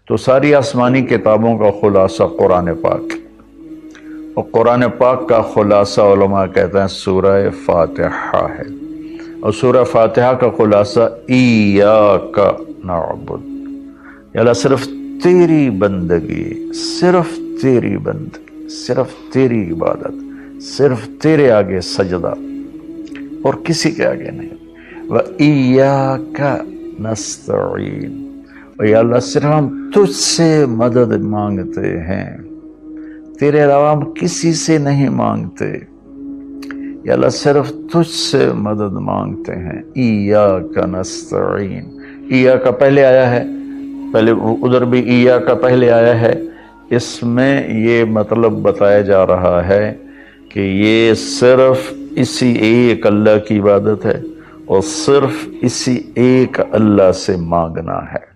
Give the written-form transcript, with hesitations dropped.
تو ساری آسمانی کتابوں کا خلاصہ قرآن پاک، اور قرآن پاک کا خلاصہ علماء کہتے ہیں سورہ فاتحہ ہے، اور سورہ فاتحہ کا خلاصہ ایاک نعبد، یا اللہ صرف تیری بندگی، صرف تیری بندگی، صرف تیری عبادت، صرف تیرے آگے سجدہ اور کسی کے آگے نہیں۔ وَإِيَّاكَ نَسْتَعِينُ، اور یا اللہ صرف ہم تجھ سے مدد مانگتے ہیں، تیرے علاوہ ہم کسی سے نہیں مانگتے، یا اللہ صرف تجھ سے مدد مانگتے ہیں۔ ایاک نستعین، ایاک پہلے آیا ہے، پہلے ادھر بھی ایاک پہلے آیا ہے، اس میں یہ مطلب بتایا جا رہا ہے کہ یہ صرف اسی ایک اللہ کی عبادت ہے اور صرف اسی ایک اللہ سے مانگنا ہے۔